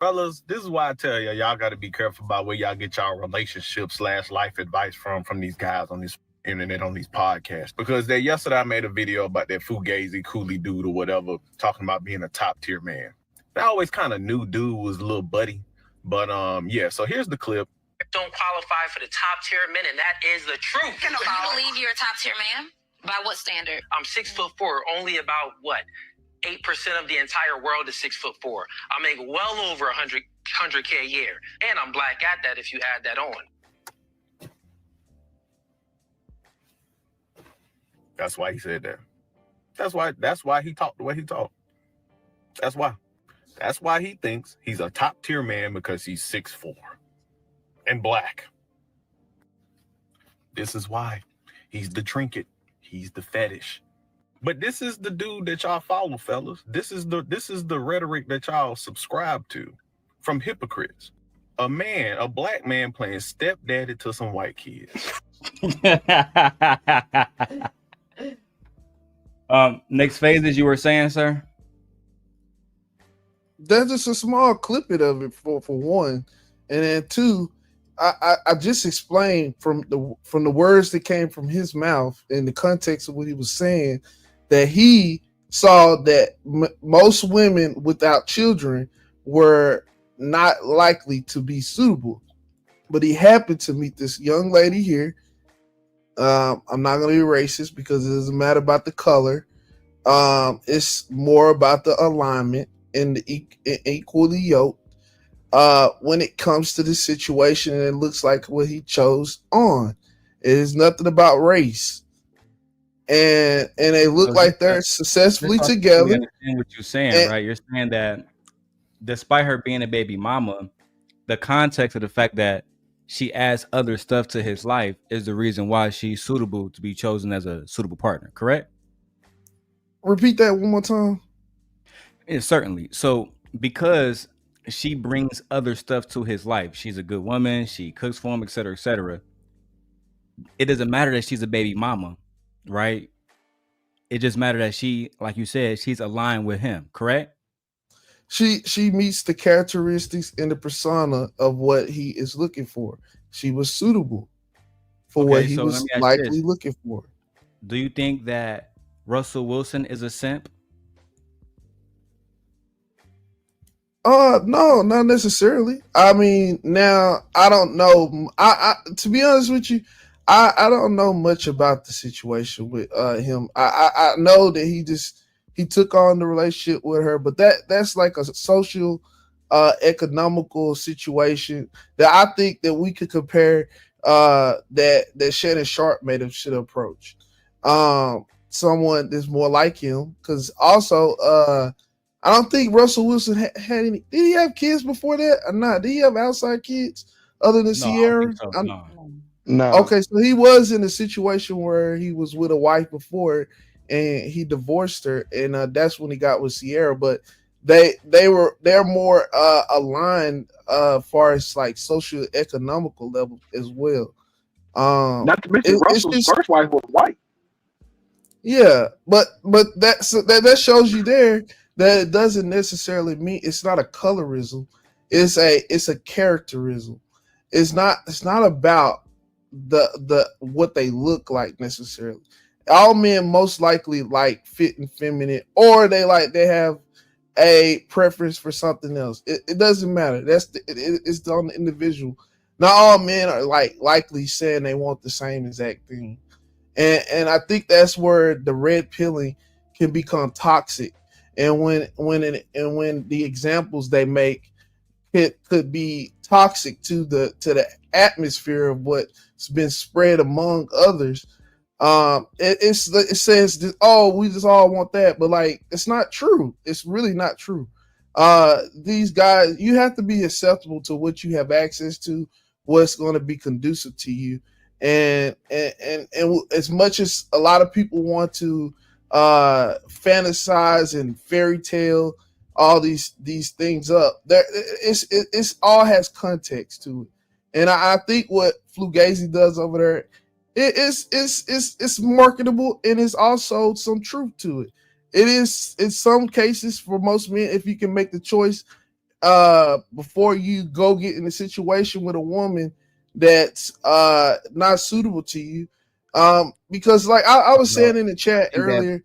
Fellas, this is why I tell y'all got to be careful about where y'all get y'all relationship / life advice from these guys on this internet, on these podcasts. Because yesterday I made a video about that Fugazi Cooley dude or whatever, talking about being a top tier man. I always kind of knew dude was a little buddy, but yeah. So here's the clip. Don't qualify for the top tier men, and that is the truth. Do you believe you're a top tier man? By what standard? I'm 6'4", only about what? 8% of the entire world is 6'4". I make well over 100K a year, and I'm black at that. If you add that on, that's why he said that. That's why he talked the way he talked. That's why he thinks he's a top tier man, because he's 6'4" and black. This is why he's the trinket. He's the fetish. But this is the dude that y'all follow, fellas. This is the rhetoric that y'all subscribe to from hypocrites. A black man playing stepdaddy to some white kids. Next phase, as you were saying, sir. That's just a small clipping of it for one, and then two, I just explained from the words that came from his mouth in the context of what he was saying, that he saw that most women without children were not likely to be suitable. But he happened to meet this young lady here. I'm not going to be racist because it doesn't matter about the color. It's more about the alignment and the equally yoked. When it comes to the situation, and it looks like what he chose on. It is nothing about race. And they look like they're successfully together. I understand what you're saying, right? You're saying that despite her being a baby mama, the context of the fact that she adds other stuff to his life is the reason why she's suitable to be chosen as a suitable partner, correct? Repeat that one more time. Yeah, certainly. So because she brings other stuff to his life, she's a good woman, she cooks for him, etc., etc. It doesn't matter that she's a baby mama, right? It just matters that she, like you said, she's aligned with him, correct? She meets the characteristics and the persona of what he is looking for. She was suitable for what he was likely looking for. Do you think that Russell Wilson is a simp? No, not necessarily. I mean, now I don't know. I to be honest with you, I don't know much about the situation with him. I know that he took on the relationship with her, but that's like a social economical situation that I think that we could compare that Shannon Sharp should approach. Someone that's more like him, because also I don't think Russell Wilson had any. Did he have kids before that or not? Did he have outside kids other than Sierra? No. Okay, so he was in a situation where he was with a wife before, and he divorced her, and that's when he got with Sierra. But they're more aligned far as like social economical level as well. Not to mention Russell's first wife was white. Yeah, but that shows you there that it doesn't necessarily mean it's not a colorism. It's a characterism. It's not about the what they look like necessarily. All men most likely like fit and feminine, or they have a preference for something else. It doesn't matter. It's on the individual. Not all men are likely saying they want the same exact thing. And I think that's where the red pilling can become toxic. And when the examples they make could be toxic to the atmosphere of what's been spread among others. It says that, oh, we just all want that, but like it's not true. It's really not true. These guys, you have to be acceptable to what you have access to, what's going to be conducive to you. And as much as a lot of people want to fantasize and fairy tale all these things up, there it's all has context to it. And I think what Fugazi does over there, it's marketable, and it's also some truth to it. It is in some cases for most men, if you can make the choice, before you go get in a situation with a woman that's not suitable to you. Because like I was saying in the chat earlier.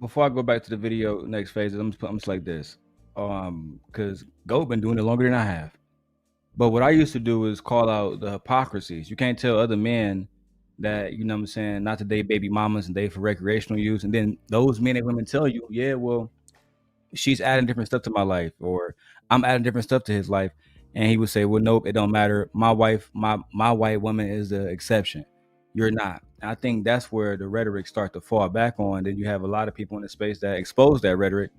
Before I go back to the video next phase, I'm just like this. Because Go been doing it longer than I have. But what I used to do is call out the hypocrisies. You can't tell other men that, you know what I'm saying, not to date baby mamas and date for recreational use. And then those men and women tell you, yeah, well, she's adding different stuff to my life, or I'm adding different stuff to his life. And he would say, well, nope, it don't matter. My wife, my white woman is the exception. You're not. And I think that's where the rhetoric starts to fall back on. Then you have a lot of people in the space that expose that rhetoric,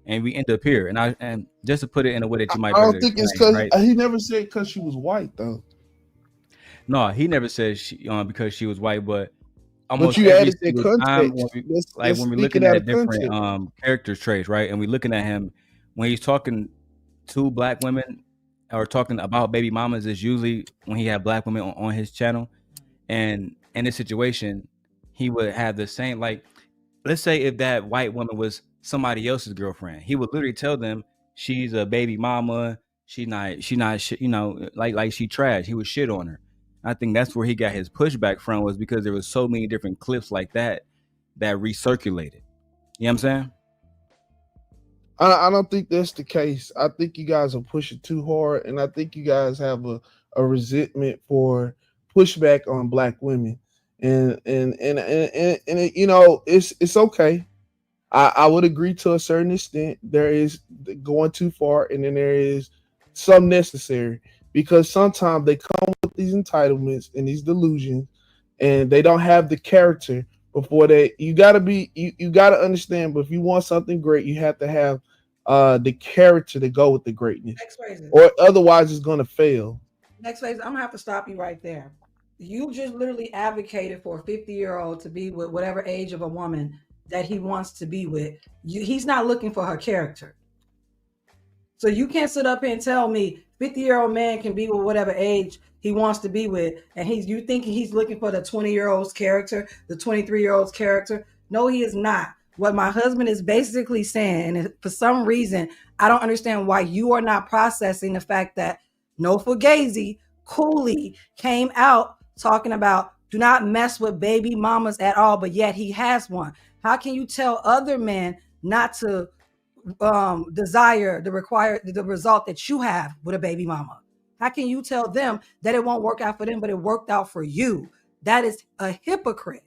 and we end up here. And just to put it in a way that you might. I don't think it's because he never said because she was white though. No, he never said she because she was white, but almost you added that context. When we're looking at different character traits, right? And we're looking at him when he's talking to black women or talking about baby mamas, is usually when he had black women on his channel. And in this situation, he would have the same, like, let's say if that white woman was somebody else's girlfriend, he would literally tell them she's a baby mama, she not, you know, like she trash. He would shit on her. I think that's where he got his pushback from, was because there was so many different clips like that recirculated. You know what I'm saying? I don't think that's the case. I think you guys are pushing too hard, and I think you guys have a resentment for pushback on black women. And you know, it's okay. I would agree to a certain extent. There is going too far, and then there is some necessary, because sometimes they come with these entitlements and these delusions, and they don't have the character before they. You gotta understand. But if you want something great, you have to have the character to go with the greatness, or otherwise it's gonna fail. Next phase, I'm gonna have to stop you right there. You just literally advocated for a 50-year-old to be with whatever age of a woman that he wants to be with. He's not looking for her character. So you can't sit up here and tell me 50-year-old man can be with whatever age he wants to be with, and you thinking he's looking for the 20-year-old's character, the 23-year-old's character. No, he is not. What my husband is basically saying, and for some reason, I don't understand why you are not processing the fact that No Fugazi Cooley came out talking about do not mess with baby mamas at all, but yet he has one. How can you tell other men not to desire the result that you have with a baby mama? How can you tell them that it won't work out for them, but it worked out for you? That is a hypocrite.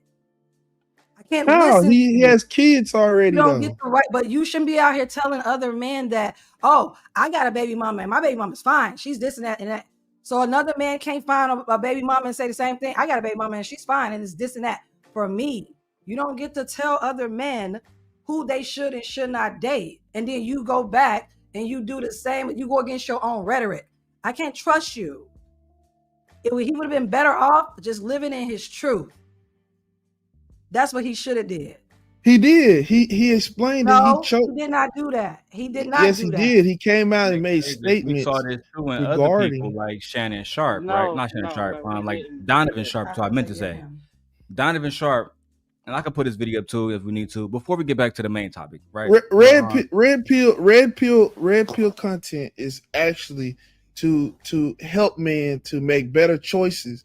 I can't listen. He has kids already. You don't get the right, but you shouldn't be out here telling other men that, oh, I got a baby mama and my baby mama's fine. She's this and that and that. So another man can't find a baby mama and say the same thing. I got a baby mama and she's fine and it's this and that. For me, you don't get to tell other men who they should and should not date. And then you go back and you do the same. You go against your own rhetoric. I can't trust you. He would have been better off just living in his truth. That's what he should have did. He did. He explained it. He did not do that. He did not. Yes, he did. He came out and made statements. We saw this too in other people like Shannon Sharp, right? Not Shannon Sharp. Like Donovan Sharp. So I meant to say Donovan Sharp. And I can put this video up too if we need to. Before we get back to the main topic, right? Red pill content is actually to help men to make better choices.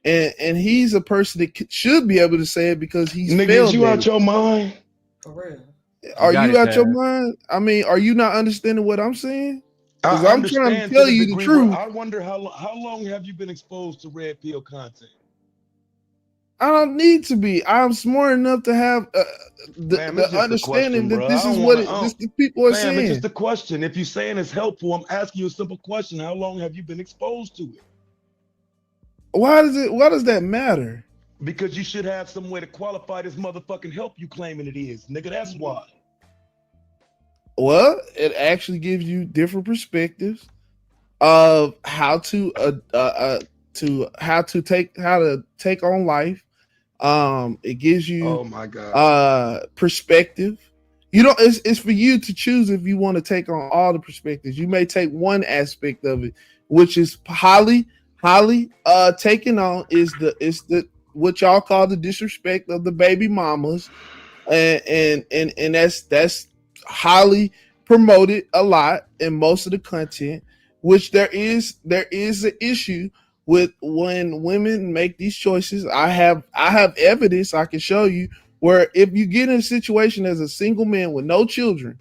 And he's a person that should be able to say it because he's failed. You out your mind? For real. Are you out your mind? I mean, are you not understanding what I'm saying? Because I'm trying to tell you the truth. I wonder how long have you been exposed to red pill content? I don't need to be. I'm smart enough to have the understanding that this is what the people are saying. It's just a question. If you're saying it's helpful, I'm asking you a simple question. How long have you been exposed to it? Why does that matter? Because you should have some way to qualify this motherfucking help you claiming it is, nigga. That's why. Well, it actually gives you different perspectives of how to take on life. It gives you perspective. You don't. It's for you to choose if you want to take on all the perspectives. You may take one aspect of it, which is highly taken on is the what y'all call the disrespect of the baby mamas, and that's highly promoted a lot in most of the content, which there is an issue with when women make these choices. I have evidence I can show you where if you get in a situation as a single man with no children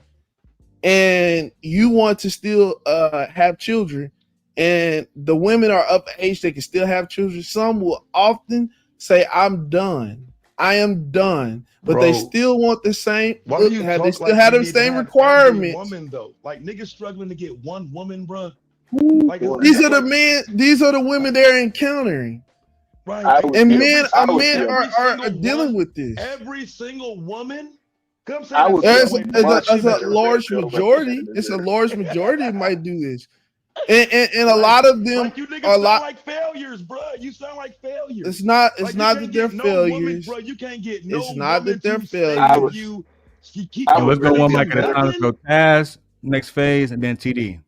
and you want to still have children and the women are up age, they can still have children. Some will often say, I'm done. I am done. But Bro, they still want the same. why do you They talk still like have we the need to same have every requirements. woman though? Like niggas struggling to get one woman, bro. Ooh, Like boy. These are the men. These are the women they're encountering, right? I Like, would and feel, men I are would men feel, are dealing with this. every single woman. Come say I that would same feel As way, much, man. That much shit a better mature. if they large feel represented majority, in it's a this. large majority that might do this, and a Like, lot of them like you niggas are a sound lot. like failures, bro. You sound like failures. It's not Like you that can't they're get no woman, failures. bro. You can't get It's no not woman that they're to stay I with would, failures. you. You keep I So your let's would go really one feel mic at a better. time. So Taz, next phase, and then TD.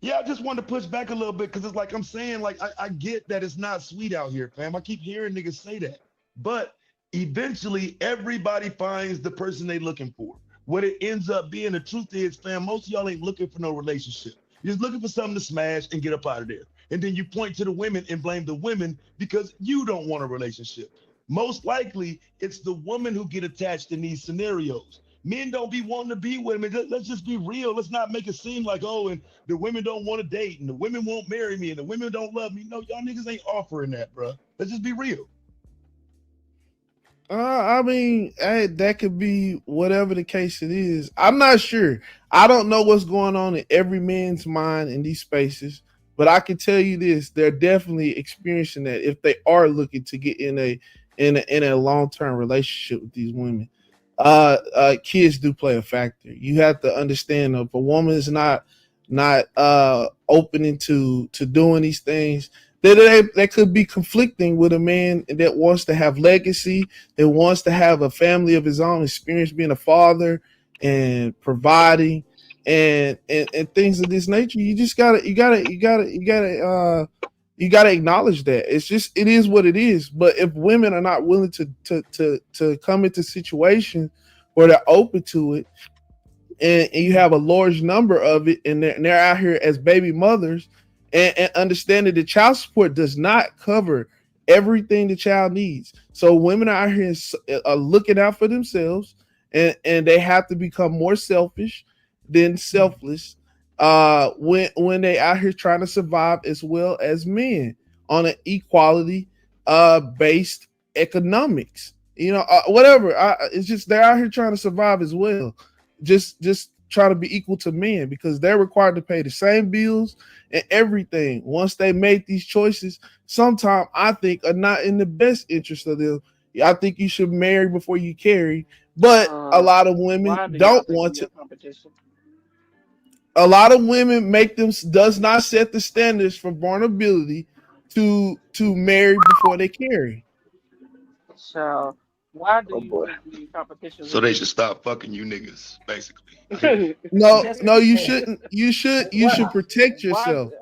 Yeah, I just wanted to push back a little bit because it's like I'm saying, like I get that it's not sweet out here, fam. I keep hearing niggas say that, but eventually everybody finds the person they looking for. What it ends up being, the truth is, fam, most of y'all ain't looking for no relationship. You're just looking for something to smash and get up out of there. And then you point to the women and blame the women because you don't want a relationship. Most likely, it's the woman who get attached in these scenarios. Men don't be wanting to be with women. Let's just be real. Let's not make it seem like, oh, and the women don't want to date, and the women won't marry me, and the women don't love me. No, y'all niggas ain't offering that, bro. Let's just be real. I mean, hey, that could be whatever the case it is. I'm not sure. I don't know what's going on in every man's mind in these spaces, but I can tell you this: they're definitely experiencing that if they are looking to get in a long term relationship with these women. Kids do play a factor. You have to understand if a woman is not opening to doing these things, that could be conflicting with a man that wants to have legacy, that wants to have a family of his own, experience being a father and providing and things of this nature. You just gotta acknowledge that. It is what it is. But if women are not willing to come into situations where they're open to it, and you have a large number of it, and they're out here as baby mothers, and understanding that child support does not cover everything the child needs. So women are out here are looking out for themselves, and they have to become more selfish than selfless when they out here trying to survive as well as men on an equality based economics. Whatever. It's just they're out here trying to survive as well. Just try to be equal to men because they're required to pay the same bills and everything. Once they make these choices, sometimes I think are not in the best interest of them. I think you should marry before you carry, but a lot of women Why do y'all don't think want we to. are competition? A lot of women does not set the standards for vulnerability to marry before they carry. So why do Oh you boy. think we in competition So with they men? should stop fucking you niggas, basically. I hear you. No, Just no, you yeah. shouldn't. You should Why? protect Why? yourself.